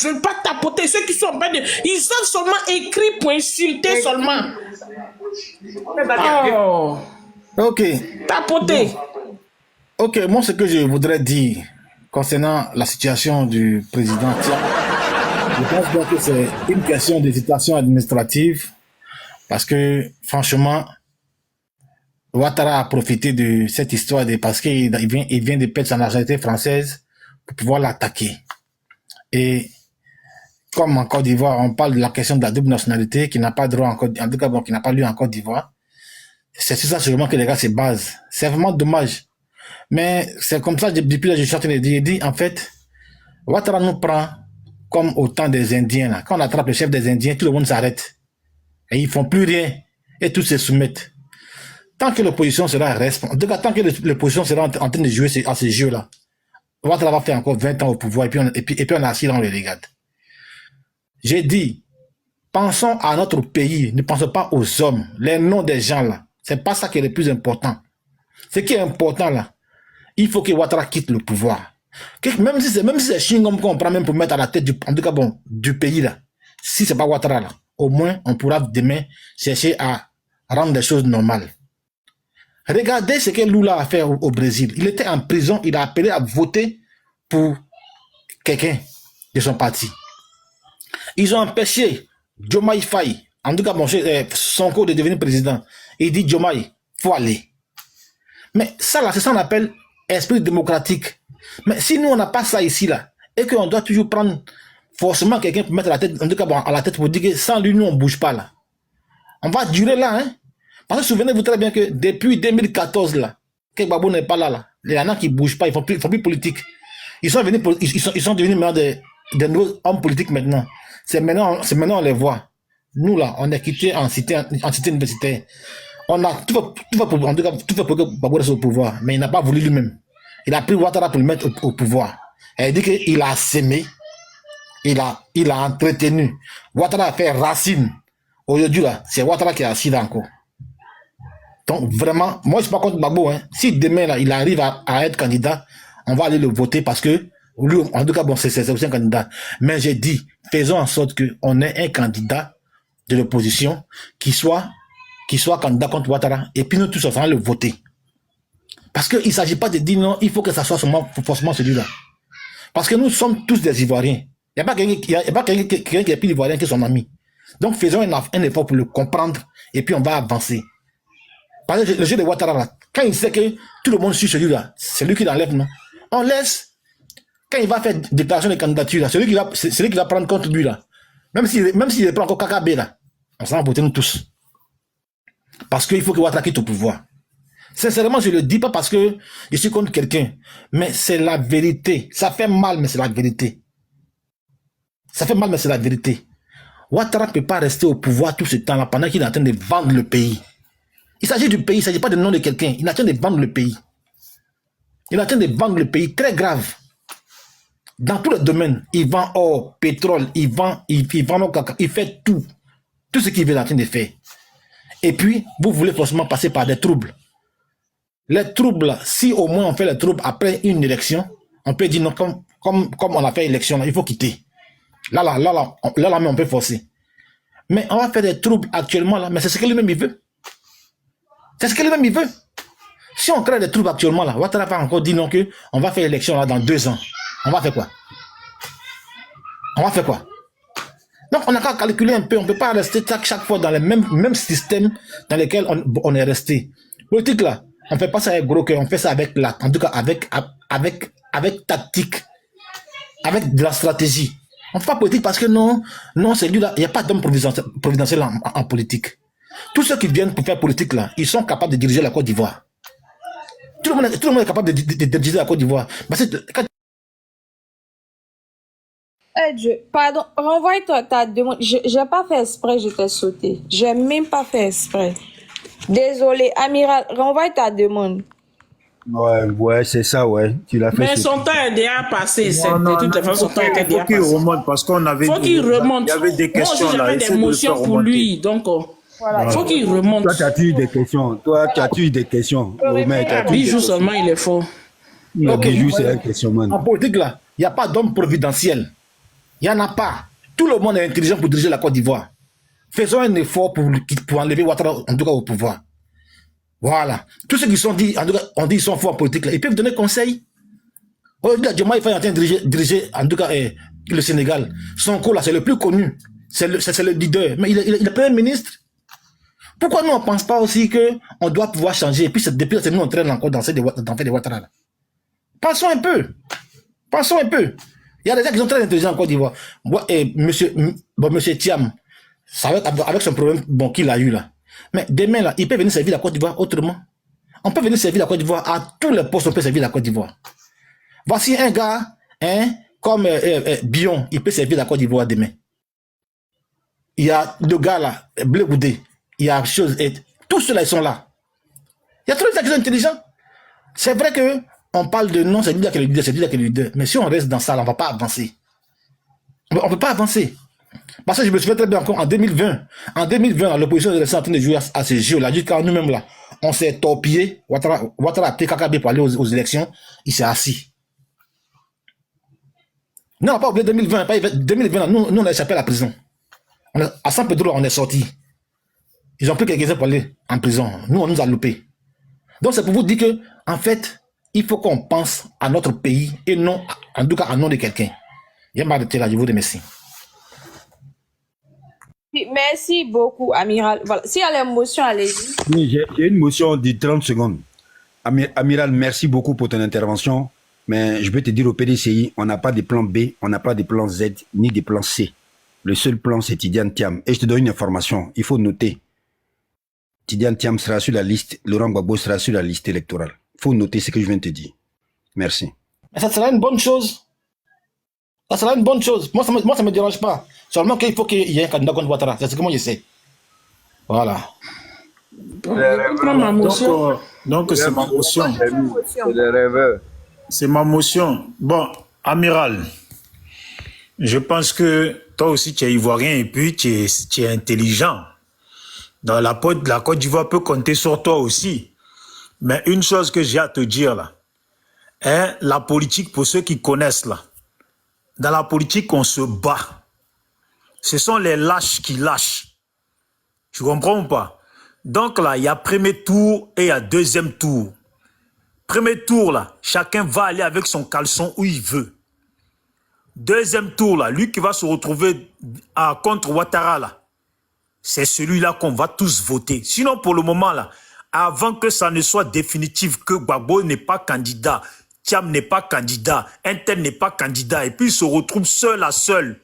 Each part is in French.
Je ne veux pas tapoter. Ceux qui sont en train de... Ils savent seulement écrire pour insulter seulement. Oh. Ok. Tapoter. Ok, moi ce que je voudrais dire concernant la situation du président, je pense bien que c'est une question d'hésitation administrative parce que franchement, Ouattara a profité de cette histoire parce qu'il vient de perdre sa nationalité française pour pouvoir l'attaquer. Et comme en Côte d'Ivoire, on parle de la question de la double nationalité qui n'a pas droit en tout cas bon, qui n'a pas lieu en Côte d'Ivoire. C'est sur ça sûrement que les gars se basent. C'est vraiment dommage. Mais c'est comme ça, depuis là, je suis en train de dire, il dit, en fait, Ouattara nous prend comme au temps des Indiens. Là. Quand on attrape le chef des Indiens, tout le monde s'arrête. Et ils font plus rien. Et tous se soumettent. Tant que l'opposition sera responsable, en tout cas, tant que l'opposition sera en train de jouer à ces jeux-là, Ouattara va faire encore 20 ans au pouvoir et puis on est assis dans le regarde. J'ai dit, pensons à notre pays, ne pensons pas aux hommes, les noms des gens là. C'est pas ça qui est le plus important. Ce qui est important là, il faut que Ouattara quitte le pouvoir. Même si c'est Chingom qu'on prend même pour mettre à la tête en tout cas bon, du pays là, si c'est pas Ouattara là, au moins on pourra demain chercher à rendre les choses normales. Regardez ce que Lula a fait au Brésil. Il était en prison, il a appelé à voter pour quelqu'un de son parti. Ils ont empêché Diomaye Faye, en tout cas bon, Sonko de devenir président. Il dit Diomaye, faut aller. Mais ça là, c'est ça qu'on appelle esprit démocratique. Mais si nous on n'a pas ça ici là, et qu'on doit toujours prendre forcément quelqu'un pour mettre à la tête, en tout cas bon, à la tête pour dire que sans lui nous on bouge pas là. On va durer là, hein. Parce que souvenez-vous très bien que depuis 2014 là, que Gbagbo n'est pas là, il y en a qui bougent pas, ils font plus politique. Ils sont devenus maintenant des nouveaux hommes politiques maintenant. C'est maintenant on les voit. Nous là, on est quitté en cité universitaire. On a tout fait pour que Gbagbo reste au pouvoir, mais il n'a pas voulu lui-même. Il a pris Ouattara pour le mettre au pouvoir. Elle dit qu'il a sémé, il a entretenu. Ouattara a fait racine. Aujourd'hui là, c'est Ouattara qui est assis là encore. Donc vraiment, moi je suis pas contre Gbagbo. Hein. Si demain là, il arrive à être candidat, on va aller le voter parce que lui, en tout cas bon, c'est aussi un candidat. Mais j'ai dit, faisons en sorte qu'on ait un candidat de l'opposition qui soit candidat contre Ouattara et puis nous tous on va le voter. Parce qu'il ne s'agit pas de dire non, il faut que ça soit forcément celui-là. Parce que nous sommes tous des Ivoiriens. Il n'y a pas quelqu'un qui est plus Ivoirien que son ami. Donc faisons un effort pour le comprendre et puis on va avancer. Parce que le jeu de Ouattara, là, quand il sait que tout le monde suit celui-là, c'est lui qui l'enlève, non? On laisse, quand il va faire déclaration de candidature, c'est lui qui va prendre contre lui, là. Même s'il prend encore KKB, là, on s'en va voter nous tous. Parce qu'il faut que Ouattara quitte au pouvoir. Sincèrement, je ne le dis pas parce que je suis contre quelqu'un, mais c'est la vérité. Ça fait mal, mais c'est la vérité. Ça fait mal, mais c'est la vérité. Ouattara ne peut pas rester au pouvoir tout ce temps-là pendant qu'il est en train de vendre le pays. Il s'agit du pays, il ne s'agit pas du nom de quelqu'un. Il est en train de vendre le pays. Il est en train de vendre le pays, très grave. Dans tous les domaines, il vend or, pétrole, il vend cacao, il fait tout. Tout ce qu'il est en train de faire. Et puis, vous voulez forcément passer par des troubles. Les troubles, si au moins on fait les troubles après une élection, on peut dire non, comme on a fait élection, il faut quitter. Là, mais on peut forcer. Mais on va faire des troubles actuellement, là, mais c'est ce que lui-même il veut. C'est ce que lui-même il veut. Si on crée des troubles actuellement, là, Ouattara va encore dire non que on va faire l'élection là dans 2 ans. On va faire quoi? On va faire quoi? Donc on a qu'à calculer un peu, on ne peut pas rester chaque fois dans le même système dans lequel on est resté. Politique là, on ne fait pas ça avec gros cœur, on fait ça avec en tout cas avec tactique, avec de la stratégie. On ne fait pas politique parce que non, c'est lui là, il n'y a pas d'homme providentiel en politique. Tous ceux qui viennent pour faire politique là, ils sont capables de diriger la Côte d'Ivoire. Tout le monde est capable de diriger la Côte d'Ivoire. Pardon, renvoie-toi ta demande. Je n'ai pas fait exprès, je t'ai sauté. Je n'ai même pas fait exprès. Désolé, amiral, renvoie ta demande. Ouais, c'est ça, ouais. Tu l'as fait. Mais son temps est déjà passé. De toute façon, son temps était déjà passé. Faut qu'il remonte parce qu'on avait. Faut qu'il remonte. Il y avait des questions moi aussi, là. J'avais des motions pour lui, donc. Voilà. Faut qu'il remonte. Toi, tu as eu des questions. Bijou seulement, il est fort. Bijou, c'est un questionnement. En politique là, il n'y a pas d'homme providentiel. Il n'y en a pas. Tout le monde est intelligent pour diriger la Côte d'Ivoire. Faisons un effort pour enlever Ouattara, en tout cas, au pouvoir. Voilà. Tous ceux qui sont dit, en tout cas, on dit qu'ils sont forts en politique, là, ils peuvent donner conseil. Aujourd'hui, Diomaye Faye est en train de diriger, en tout cas, le Sénégal. Sonko, là, c'est le plus connu. C'est le leader. Mais il est Premier ministre. Pourquoi nous, on ne pense pas aussi qu'on doit pouvoir changer? Et puis, depuis là, c'est nous, on traîne encore dans faire des Ouattara. Pensons un peu. Pensons un peu. Il y a des gens qui sont très intelligents en Côte d'Ivoire. Moi, monsieur Thiam, avec son problème qu'il a eu là. Mais demain, là, il peut venir servir la Côte d'Ivoire autrement. On peut venir servir la Côte d'Ivoire à tous les postes, on peut servir la Côte d'Ivoire. Voici un gars, comme Bion, il peut servir la Côte d'Ivoire demain. Il y a deux gars là, Blé Goudé, il y a chose, tous ceux-là, ils sont là. Il y a trop de gens qui sont intelligents. C'est vrai que on parle de non, c'est lui qui est le leader, c'est lui qui est le leader. Mais si on reste dans ça, là, on ne va pas avancer. On ne peut pas avancer. Parce que je me souviens très bien encore, en 2020, l'opposition est en train de jouer à ces jeux là. Jusqu'à nous-mêmes là, on s'est torpillé. Ouattara a pris KKB pour aller aux élections. Il s'est assis. Non, on n'a pas oublié 2020. 2020, nous, on a échappé à la prison. À San Pedro, on est sorti. Ils ont pris quelques-uns pour aller en prison. Nous, on nous a loupé. Donc, c'est pour vous dire que, en fait, il faut qu'on pense à notre pays et non, en tout cas, à nom de quelqu'un. Il y a marre de là, je vous remercie. Merci beaucoup, Amiral. Voilà. S'il y a l'émotion, allez-y. Oui, j'ai une motion de 30 secondes. Amiral, merci beaucoup pour ton intervention. Mais je peux te dire au PDCI, on n'a pas de plan B, on n'a pas de plan Z, ni de plan C. Le seul plan, c'est Tidiane Thiam. Et je te donne une information, il faut noter. Tidiane Thiam sera sur la liste, Laurent Gbagbo sera sur la liste électorale. Il faut noter ce que je viens de te dire. Merci. Mais ça sera une bonne chose. Ça sera une bonne chose. Moi, ça ne me dérange pas. Seulement qu'il faut qu'il y ait un candidat contre Ouattara. C'est ce que moi, je sais. Voilà. Donc c'est ma motion. C'est ma motion. Bon, Amiral, je pense que toi aussi, tu es ivoirien et puis tu es intelligent. Dans la Côte d'Ivoire peut compter sur toi aussi. Mais une chose que j'ai à te dire là, la politique, pour ceux qui connaissent là, dans la politique, on se bat. Ce sont les lâches qui lâchent. Tu comprends ou pas? Donc là, il y a premier tour et il y a deuxième tour. Premier tour là, chacun va aller avec son caleçon où il veut. Deuxième tour là, lui qui va se retrouver contre Ouattara là, c'est celui-là qu'on va tous voter. Sinon, pour le moment là, avant que ça ne soit définitif, que Gbagbo n'est pas candidat, Thiam n'est pas candidat, Intel n'est pas candidat, et puis il se retrouve seul à seul,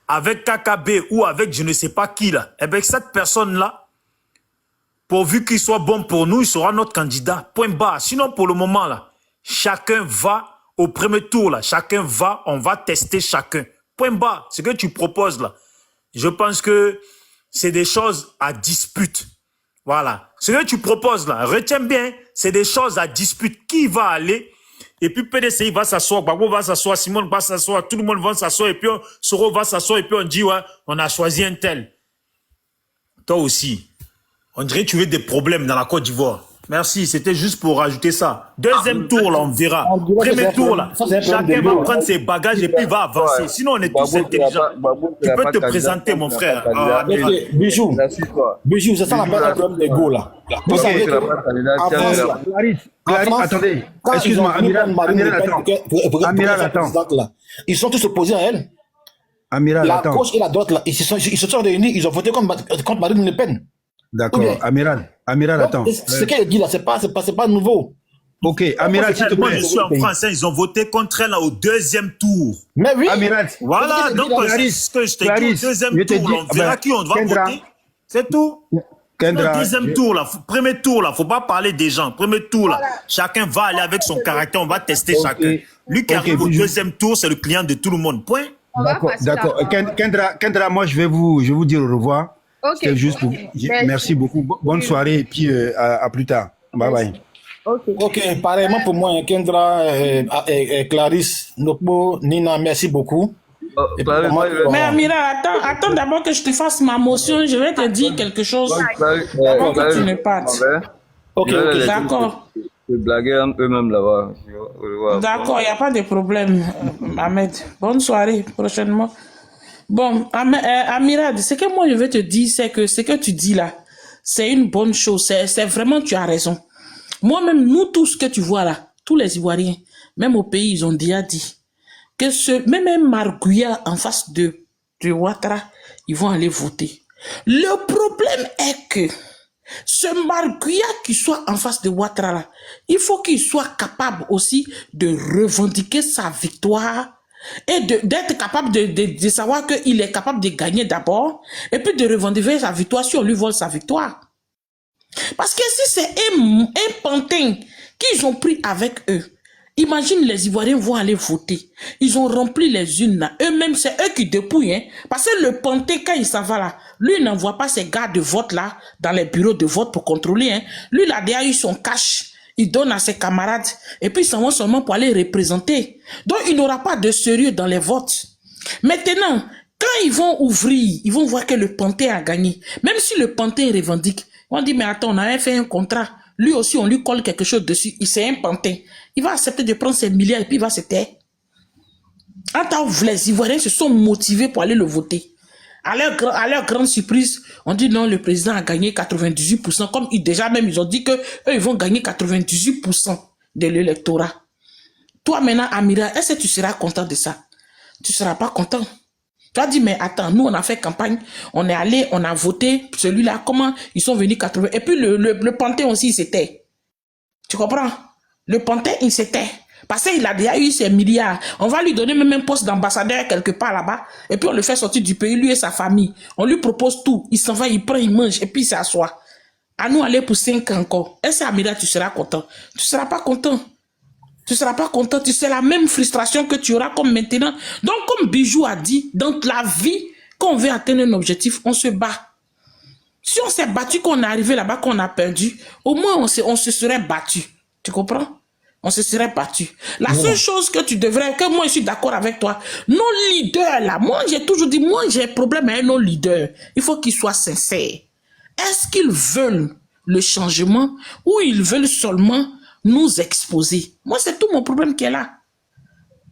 avec KKB ou avec je ne sais pas qui là, et bien cette personne-là, pourvu qu'il soit bon pour nous, il sera notre candidat. Point barre. Sinon, pour le moment là, chacun va au premier tour là, chacun va, on va tester chacun. Point barre. Ce que tu proposes là, je pense que c'est des choses à dispute. Voilà. Ce que tu proposes là, retiens bien, c'est des choses à dispute. Qui va aller? Et puis PDCI va s'asseoir, Gbagbo va s'asseoir, Simone va s'asseoir, tout le monde va s'asseoir, et puis Soro va s'asseoir, et puis on dit, ouais, on a choisi un tel. Toi aussi. On dirait que tu veux des problèmes dans la Côte d'Ivoire. Merci, c'était juste pour rajouter ça. Deuxième tour, là, on verra. Premier tour, là, chacun va prendre ses bagages et puis va avancer. Sinon, on est tous intelligents. Tu peux te présenter, mon frère. Bijou, c'est ça la problème des go, là. Vous savez Clarisse, attendez. Excuse-moi, Amiral, attends. Ils sont tous opposés à elle. Amiral, attends. La gauche et la droite, là, ils se sont réunis, ils ont voté contre Marine Le Pen. D'accord, Amiral, attends. Ce qu'elle dit là, c'est pas nouveau. Ok, Amiral, s'il te Moi, plaît. je suis en France, ils ont voté contre elle au deuxième tour. Mais oui. Amiral, Voilà, donc c'est ce que je t'ai dit. Au deuxième tour, là, on verra qui on va voter. C'est tout. Kendra, Deuxième tour, là, premier tour, là, faut pas parler des gens. Premier tour, là, chacun va aller avec son caractère, on va tester chacun. Lui qui arrive au deuxième tour, c'est le client de tout le monde. Point. D'accord. Kendra, moi, je vais vous dire au revoir. C'était juste pour... Merci beaucoup. Bonne soirée et puis à plus tard. Bye bye. Ok, pareillement pour moi, Kendra, Clarisse, Nokbo, Nina, merci beaucoup. Mais Amira, attends d'abord que je te fasse ma motion. Je vais te dire quelque chose avant que tu ne partes. Ok, D'accord. se blaguer entre eux-mêmes là-bas. Ouais, D'accord, il n'y a pas de problème, Ahmed. Bonne soirée, prochainement. Bon, Amirad, ce que moi je veux te dire, c'est que ce que tu dis là, c'est une bonne chose. C'est vraiment, tu as raison. Moi-même, nous tous ce que tu vois là, tous les Ivoiriens, même au pays, ils ont déjà dit que même un Margouya en face de Ouattara, ils vont aller voter. Le problème est que ce Margouya qui soit en face de Ouattara là, il faut qu'il soit capable aussi de revendiquer sa victoire et d'être capable de savoir qu'il est capable de gagner d'abord et puis de revendiquer sa victoire si on lui vole sa victoire. Parce que si c'est un pantin qu'ils ont pris avec eux, imagine les Ivoiriens vont aller voter. Ils ont rempli les urnes là. Eux-mêmes, c'est eux qui dépouillent. Hein? Parce que le pantin, quand il s'en va là, lui il n'envoie pas ses gars de vote là dans les bureaux de vote pour contrôler. Hein? Lui, il a déjà eu son cash. Il donne à ses camarades. Et puis, ils s'en vont seulement pour aller représenter. Donc, il n'aura pas de sérieux dans les votes. Maintenant, quand ils vont ouvrir, ils vont voir que le pantin a gagné. Même si le pantin revendique, on dit, mais attends, on avait fait un contrat. Lui aussi, on lui colle quelque chose dessus. C'est un pantin. Il va accepter de prendre ses milliards et puis il va se taire. En tant que les Ivoiriens se sont motivés pour aller le voter. À leur grande surprise, on dit non, le président a gagné 98%. Comme déjà même, ils ont dit que eux, ils vont gagner 98% de l'électorat. Toi, maintenant, Amira, est-ce que tu seras content de ça? Tu ne seras pas content. Tu as dit, mais attends, nous, on a fait campagne, on est allé, on a voté, celui-là, comment ils sont venus 80. Et puis, le pantin aussi, il s'était. Tu comprends? Le pantin, il s'était. Parce qu'il a déjà eu ses milliards. On va lui donner même un poste d'ambassadeur quelque part là-bas. Et puis, on le fait sortir du pays, lui et sa famille. On lui propose tout. Il s'en va, il prend, il mange, et puis il s'assoit. À nous aller pour 5 ans encore. Est-ce que, Amira, tu seras content? Tu ne seras pas content. Tu ne seras pas content, tu sais la même frustration que tu auras comme maintenant. Donc, comme Bijou a dit, dans la vie, quand on veut atteindre un objectif, on se bat. Si on s'est battu, qu'on est arrivé là-bas, qu'on a perdu, au moins on se serait battu. Tu comprends? On se serait battu. La seule chose que tu devrais, que moi je suis d'accord avec toi, nos leaders là, moi j'ai toujours dit, moi j'ai un problème avec nos leaders. Il faut qu'ils soient sincères. Est-ce qu'ils veulent le changement ou ils veulent seulement nous exposer? Moi, c'est tout mon problème qui est là.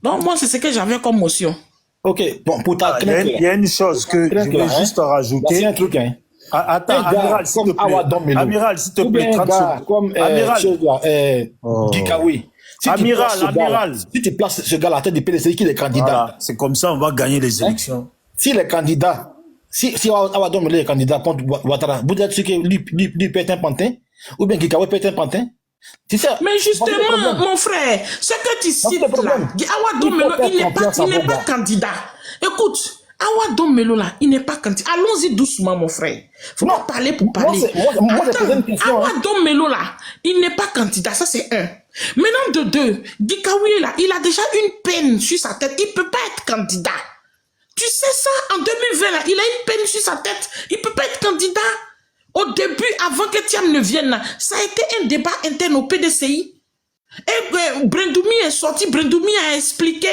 Donc, moi, c'est ce que j'avais comme motion. Ok, bon, pour ta il y a une chose que je veux juste rajouter. C'est un truc, hein. Attends, Amiral, s'il te plaît. Amiral, s'il te plaît, 30 secondes. Comme Gikawi. Amiral. Si tu places ce gars à la tête du PDC, qui est candidat? Voilà, c'est comme ça, on va gagner les élections. Si les candidats, si Awa Dombele est candidat contre Ouattara, vous êtes sûr que lui peut être un pantin? Ou bien Gikawi peut être un pantin? Mais justement, mon frère, ce que tu cites là, Awa Dombele, il n'est pas candidat. Écoute, Awa Dombele là, il n'est pas candidat. Allons-y doucement, mon frère. Faut pas parler pour parler. Attends, Awa Dombele là, il n'est pas candidat, ça c'est un. Maintenant de deux, Gikawi là, il a déjà une peine sur sa tête, il peut pas être candidat. Tu sais ça, en 2020 là, il a une peine sur sa tête, il peut pas être candidat. Au début, avant que Thiam ne vienne là, ça a été un débat interne au PDCI. Et Brendoumi est sorti, Brendoumi a expliqué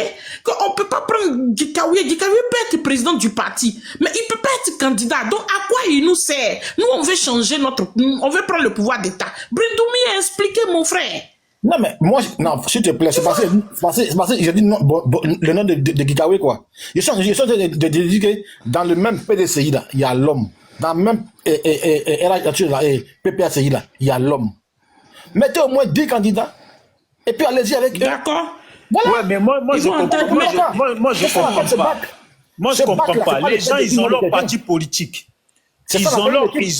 qu'on ne peut pas prendre Gikawi. Gikawi peut être président du parti, mais il ne peut pas être candidat. Donc, à quoi il nous sert? Nous, on veut changer on veut prendre le pouvoir d'État. Brendoumi a expliqué, mon frère. Non, mais moi, non, s'il te plaît, c'est parce que j'ai dit non, le nom de Gikawi, quoi. Je suis en train de dire que dans le même PDCI, là, il y a l'homme. Dans le même PPACI, là, il y a l'homme. Mettez au moins 10 candidats. Et puis allez-y avec eux. D'accord. Voilà. Ouais, mais moi je comprends pas. Moi, je comprends pas. Moi, je comprends pas. Les gens, ils ont leur parti politique. Ils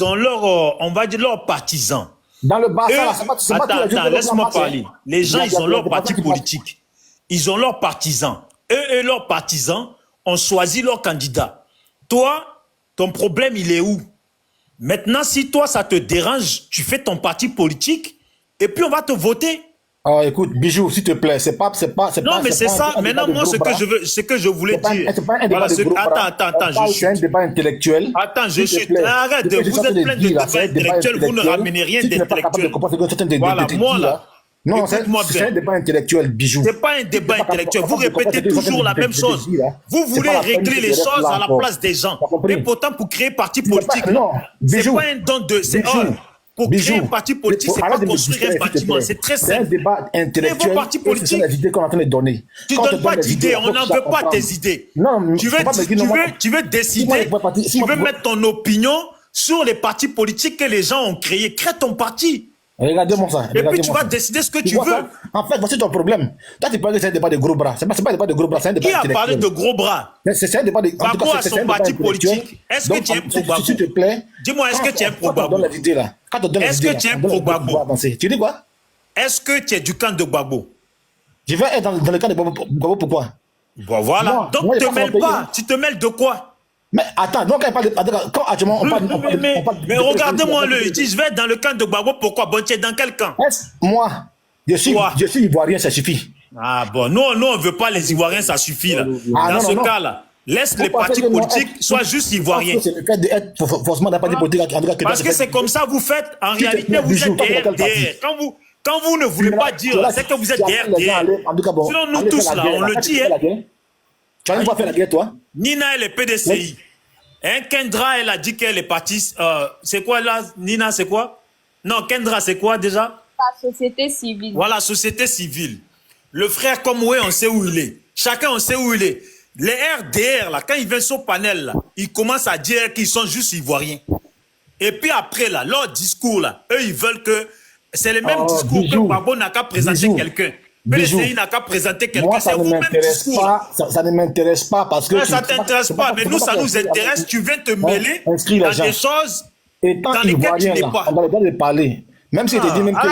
ont leur, on va dire, leurs partisans. Dans le bassin, attends, laisse-moi parler. Les gens, ils ont leur parti politique. Ils ont leurs partisans. Eux et leurs partisans ont choisi leur candidat. Toi, ton problème, il est où? Maintenant, si toi, ça te dérange, tu fais ton parti politique et puis on va te voter. Oh, écoute, Bijou, s'il te plaît, c'est pas. Non, mais c'est ça. Maintenant, moi, ce que je voulais dire. Attends, c'est un débat intellectuel. Attends, arrête, vous êtes plein de débats intellectuels, vous ne ramenez rien d'intellectuel. Voilà, moi, là. Non, c'est un débat intellectuel, Bijou. C'est pas un débat intellectuel. Vous répétez toujours la même chose. Vous voulez régler les choses à la place des gens. Et pourtant, pour créer parti politique, c'est pas un don de... Pour créer un parti politique, c'est pas construire un bâtiment. C'est très simple. C'est un débat intellectuel. Parti politique, ce sont les idées qu'on est en train de donner. Tu ne donnes pas d'idées, on n'en veut pas tes idées. Non, tu veux décider, tu veux mettre ton opinion sur les partis politiques que les gens ont créés. Crée ton parti. Regardez-moi ça. Et puis tu vas décider ce que tu veux. En fait, voici ton problème. Toi, tu parles que c'est un débat de gros bras. C'est pas un débat de gros bras, c'est un débat intellectuel. Qui a parlé de gros bras? C'est un débat de... Gbagbo a son parti politique. Est-ce que tu es pro Gbagbo? S'il te plaît. Dis-moi, est-ce que tu es pro Gbagbo? Est-ce que tu es pro Gbagbo? Tu dis quoi? Est-ce que tu es du camp de Gbagbo? Je vais être dans le camp de Gbagbo, pourquoi? Bon, voilà. Donc, ne te mêles pas. Tu te mêle de quoi? Mais attends, donc quand actuellement on parle... Mais regardez-moi il dit, je vais être dans le camp de Gbagbo, pourquoi? Bon, tu es dans quel camp? Moi, je suis ivoirien, ça suffit. Ah bon, nous on ne veut pas les Ivoiriens, ça suffit là. Dans ce cas-là, laisse les partis politiques soient juste Ivoiriens. C'est le fait d'être forcément d'un parti politique. Parce que c'est comme ça vous faites, en réalité vous êtes derrière. Quand vous ne voulez pas dire, c'est que vous êtes derrière. Sinon nous tous là, on le dit. Tu vas pas faire la guerre, toi? Nina, elle est PDCI. Kendra, elle a dit qu'elle est partie. C'est quoi là, Nina, c'est quoi? Non, Kendra, c'est quoi déjà? La société civile. Voilà, société civile. Le frère comme oui, on sait où il est. Chacun, on sait où il est. Les RDR, là, quand ils viennent sur panel, là, ils commencent à dire qu'ils sont juste ivoiriens. Et puis après, là, leur discours, là, eux, ils veulent que... C'est le même discours que Gbagbo n'a qu'à présenter quelqu'un. PDCI n'a qu'à présenter quelqu'un. Ça ne m'intéresse pas parce que... Ça ne t'intéresse pas, mais nous, ça nous intéresse. Tu viens te mêler dans des choses dans lesquelles tu n'es pas. On va le parler. Même si tu dis même que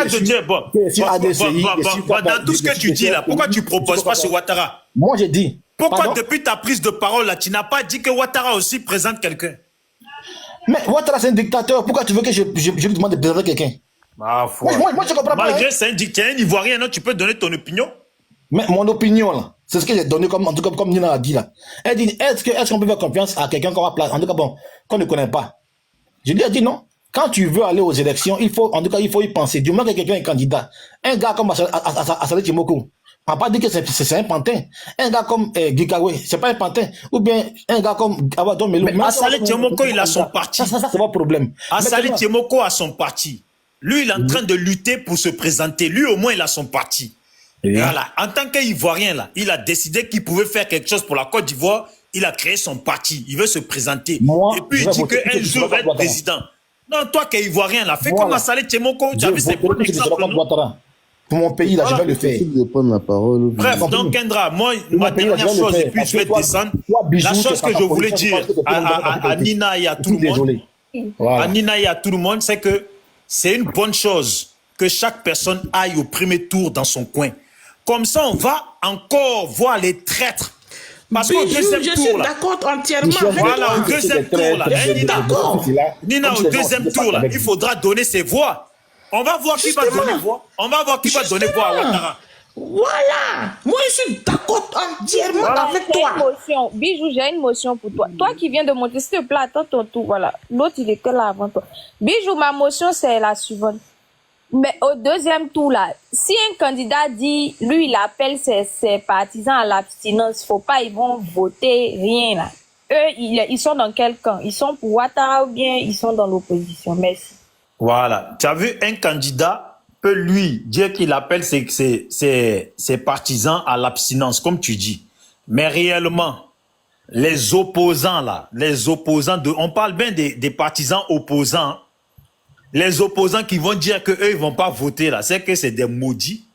dans tout ce que tu dis là, pourquoi tu ne proposes pas ce Ouattara? Moi, j'ai dit. Pourquoi depuis ta prise de parole là, tu n'as pas dit que Ouattara aussi présente quelqu'un? Mais Ouattara, c'est un dictateur. Pourquoi tu veux que je lui demande de présenter quelqu'un? Moi, je comprends pas. Malgré c'est un dictateur, un Ivoirien, non, tu peux donner ton opinion? Mais mon opinion, là, c'est ce que j'ai donné, en tout cas, comme Nina a dit là. Elle dit, est-ce qu'on peut faire confiance à quelqu'un qu'on va placer, en tout cas, bon, qu'on ne connaît pas? Je lui ai dit non. Quand tu veux aller aux élections, il faut y penser. Du moment que quelqu'un est candidat, un gars comme Assalé Tchimoko, on ne va pas dire que c'est un pantin. Un gars comme Gikawe, c'est pas un pantin. Ou bien un gars comme Abadon Melou. Mais Assalé Tchimoko, il a son parti. Ça c'est pas problème. Assalé Tchimoko a son parti. Lui, il est en train de lutter pour se présenter. Lui, au moins, il a son parti. Et voilà. En tant qu'Ivoirien, là, il a décidé qu'il pouvait faire quelque chose pour la Côte d'Ivoire. Il a créé son parti. Il veut se présenter. Et puis, il dit qu'un jour, il va être président. Non, toi qui es Ivoirien, là, fais comme Assalé Tchimoko. Tu as vu ses bons exemples. Pour mon pays, là, je vais le faire. Bref, donc, Kendra, moi, ma dernière chose, et puis je vais descendre. La chose que je voulais dire à Nina et à tout le monde, à Nina et à tout le monde, c'est que c'est une bonne chose que chaque personne aille au premier tour dans son coin. Comme ça, on va encore voir les traîtres. Parce qu'au deuxième tour, je suis d'accord entièrement avec voilà, toi. au deuxième tour, là, Nina, au deuxième tour, là, il faudra donner ses voix. On va voir qui va donner voix. On va voir qui va donner voix à Ouattara. Voilà. Moi, je suis d'accord entièrement avec toi. Bijou, j'ai une motion pour toi. Toi qui viens de monter, s'il te plaît, attends ton tour. Voilà. L'autre, il était là avant toi. Bijou, ma motion, c'est la suivante. Mais au deuxième tour, là, si un candidat dit, lui, il appelle ses partisans à l'abstinence, faut pas, ils vont voter, rien, là. Eux, ils sont dans quel camp? Ils sont pour Ouattara ou bien ils sont dans l'opposition? Merci. Voilà. Tu as vu, un candidat peut, lui, dire qu'il appelle ses partisans à l'abstinence, comme tu dis. Mais réellement, les opposants, là, on parle bien des partisans opposants, les opposants qui vont dire qu'eux, ils vont pas voter, là, c'est que c'est des maudits.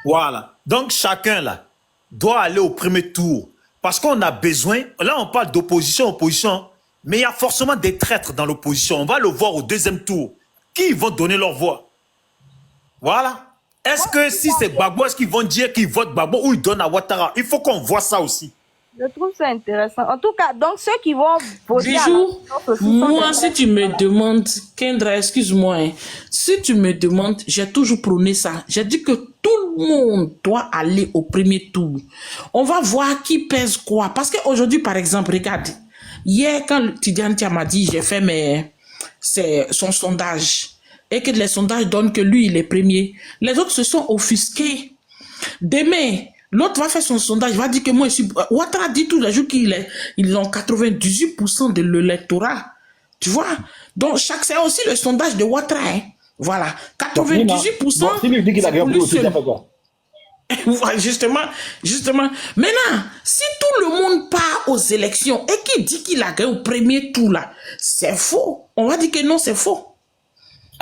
Voilà. Donc, chacun, là, doit aller au premier tour. Parce qu'on a besoin, là, on parle d'opposition, opposition, mais il y a forcément des traîtres dans l'opposition. On va le voir au deuxième tour. Qui vont donner leur voix? Voilà. Est-ce que si c'est Gbagbo, est-ce qu'ils vont dire qu'ils votent Gbagbo ou ils donnent à Ouattara? Il faut qu'on voit ça aussi. Je trouve ça intéressant. En tout cas, donc ceux qui vont voter Bijou, moi, si tu me demandes, Kendra, excuse-moi, hein, si tu me demandes, j'ai toujours prôné ça. J'ai dit que tout le monde doit aller au premier tour. On va voir qui pèse quoi. Parce qu'aujourd'hui, par exemple, regarde, hier, quand Tidiane Tia m'a dit, j'ai fait son sondage, et que les sondages donnent que lui, il est premier, les autres se sont offusqués. Demain, l'autre va faire son sondage, va dire que moi, je suis... Ouattara dit tous les jours qu'ils ont 98% de l'électorat. Tu vois? Donc, c'est aussi le sondage de Ouattara. Hein. Voilà. Donc, Nina, 98%, bon, si lui dit qu'il a c'est gagné pour au lui plus, il seul. a fait quoi? Voilà, justement. Maintenant, si tout le monde part aux élections et qu'il dit qu'il a gagné au premier tour, là, c'est faux. On va dire que non, c'est faux.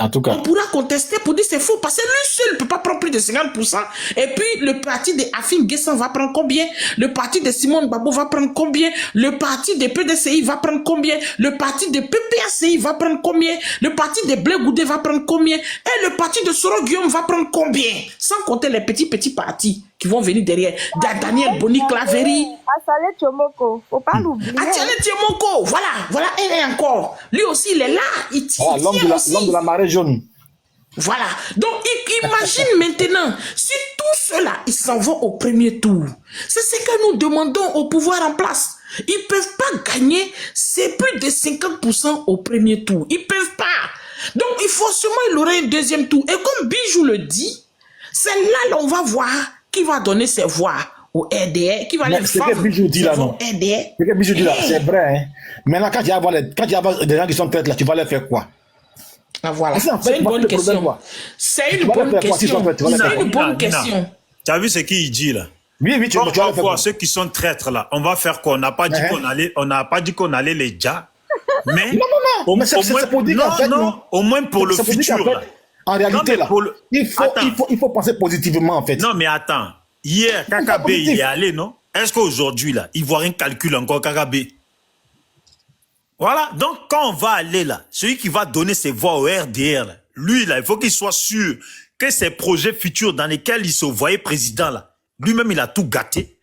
En tout cas. On pourra contester pour dire c'est faux parce que lui seul ne peut pas prendre plus de 50%. Et puis le parti de Afin Guessan va prendre combien? Le parti de Simone Babo va prendre combien? Le parti de PDCI va prendre combien? Le parti de PPACI va prendre combien? Le parti de Blé Goudé va prendre combien? Et le parti de Soro Guillaume va prendre combien? Sans compter les petits partis qui vont venir derrière. Daniel Boni Claveri. Assalé Tchomoko, faut pas l'oublier. Atiale Tiemoko, voilà, et encore. Lui aussi, il est là, il tire Voilà, l'homme de la marée jaune. Voilà. Donc, imagine maintenant, si tous ceux-là, ils s'en vont au premier tour. C'est ce que nous demandons au pouvoir en place. Ils ne peuvent pas gagner, c'est plus de 50% au premier tour. Ils ne peuvent pas. Donc, forcément, il aurait un deuxième tour. Et comme Bijou le dit, c'est là on va voir qui va donner ses voix au RDR, qui va Mais les ce que Bijou dit là, non. RDR. Ce que Bijou dit là, c'est vrai. Hein. Maintenant, quand il y a des gens qui sont têtes là, tu vas leur faire quoi? Ah, voilà. En fait, C'est une bonne le problème, question. quoi. C'est Tu une vas bonne leur faire quoi, si question. tu vas faire- tu vas leur C'est faire une quoi? bonne question. Tu as vu ce qu'il dit là? Oui, tu Quand vas on va leur faire voir quoi? ceux qui sont traîtres là, on va faire quoi? On n'a pas dit qu'on allait les déjà. Mais Non, mais c'est pour dire qu'en fait, non. au moins pour le C'est pour dire qu'en futur. fait, Là. en réalité, mais là, pour le- Attends. il faut penser positivement, en fait. Non, mais attends. Hier, KKB, il est allé, non? Est-ce qu'aujourd'hui, là, Ivoirien calcule encore KKB? Voilà. Donc, quand on va aller là, celui qui va donner ses voix au RDR, là, lui, là, il faut qu'il soit sûr que ces projets futurs dans lesquels il se voyait président, là, lui-même, il a tout gâté.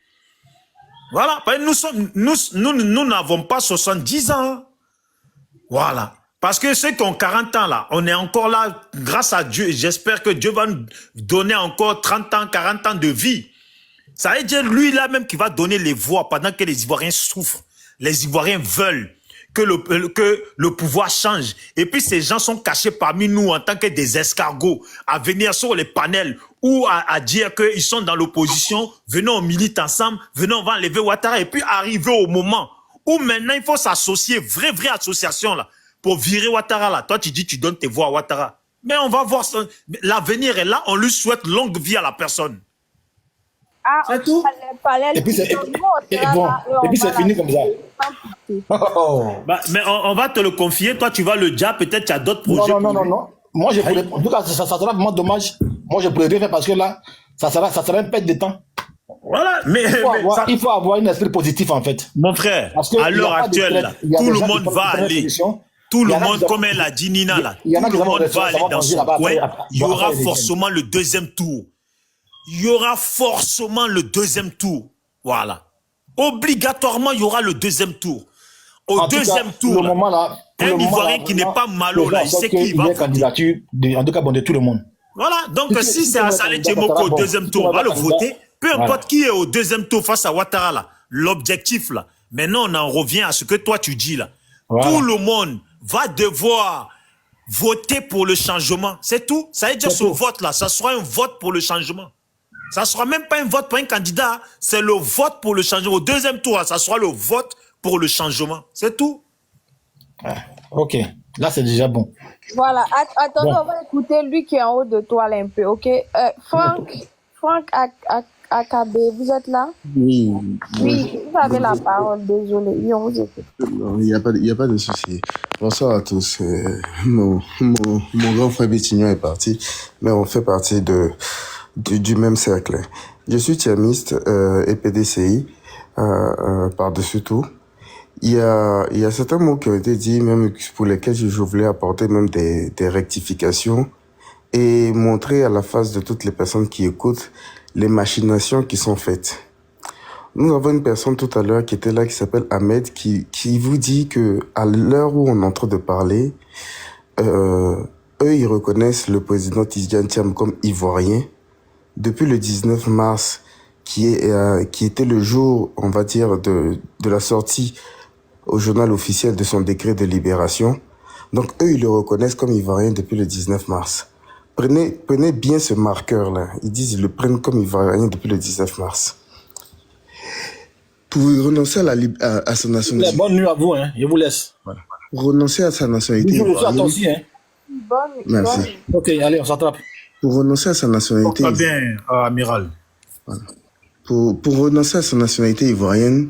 Voilà. Parce que nous n'avons pas 70 ans. Hein. Voilà. Parce que ceux qui ont 40 ans, là, on est encore là, grâce à Dieu. J'espère que Dieu va nous donner encore 30 ans, 40 ans de vie. Ça veut dire, lui, là, même, qui va donner les voix pendant que les Ivoiriens souffrent. Les Ivoiriens veulent que le pouvoir change. Et puis, ces gens sont cachés parmi nous en tant que des escargots à venir sur les panels ou à dire qu'ils sont dans l'opposition. Venons, on milite ensemble. Venons, on va enlever Ouattara. Et puis, arriver au moment où maintenant, il faut s'associer, vraie association, là, pour virer Ouattara, là. Toi, tu dis, tu donnes tes voix à Ouattara. Mais on va voir, l'avenir est là. On lui souhaite longue vie à la personne. Ah, C'est tout. Et puis c'est fini comme ça. Mais on va te le confier. Toi, tu vas le dire. Peut-être tu as d'autres projets. Non. Moi, je pourrais, en tout cas, ça sera vraiment dommage. Moi, je pourrais rien faire parce que là, ça sera une perte de temps. Voilà. Mais il faut avoir un esprit positif, en fait. Mon frère, à l'heure actuelle, là, tout le monde va aller. Tout le monde, comme elle a dit, Nina, là, tout le monde va aller dans son coin. Il y aura forcément le deuxième tour. Il y aura forcément le deuxième tour. Voilà. Obligatoirement, il y aura le deuxième tour. Au deuxième tour, un Ivoirien qui n'est pas malo, là, il sait qui va candidature, en tout cas, de tout le monde. Voilà. Donc, si c'est Assalé Tchemoko au deuxième tour, on va le voter. Peu importe qui est au deuxième tour face à Ouattara, là. L'objectif, là. Maintenant, on en revient à ce que toi, tu dis, là. Voilà. Tout le monde va devoir voter pour le changement. C'est tout. Ça veut dire ce vote-là, ça sera un vote pour le changement. Ça sera même pas un vote pour un candidat, c'est le vote pour le changement. Au deuxième tour, ça sera le vote pour le changement. C'est tout. Ah, ok, là c'est déjà bon. Voilà, attendez, on va écouter lui qui est en haut de toi là un peu, ok? Franck AKB, vous êtes là? Oui. Oui, vous avez la parole, désolé. Oui, on vous écoute. Non, il n'y a pas de souci. Bonsoir à tous. Mon grand frère Bétignon est parti, mais on fait partie du même cercle. Je suis tiamiste et PDCI par-dessus tout. Il y a certains mots qui ont été dits, même pour lesquels je voulais apporter même des rectifications et montrer à la face de toutes les personnes qui écoutent les machinations qui sont faites. Nous avons une personne tout à l'heure qui était là, qui s'appelle Ahmed, qui vous dit que à l'heure où on est en train de parler, eux, ils reconnaissent le président Tidjane Thiam comme ivoirien. Depuis le 19 mars, qui était le jour, on va dire, de la sortie au journal officiel de son décret de libération. Donc, eux, ils le reconnaissent comme ivoirien depuis le 19 mars. Prenez bien ce marqueur-là. Ils le prennent comme ivoirien depuis le 19 mars. Pour renoncer à sa nationalité. Bonne nuit à vous, hein. Je vous laisse. Voilà. Renoncer à sa nationalité. Attends aussi, hein. Merci. Ok, allez, on s'attrape. Pour renoncer à sa nationalité, Très bien, amiral. pour renoncer à sa nationalité ivoirienne,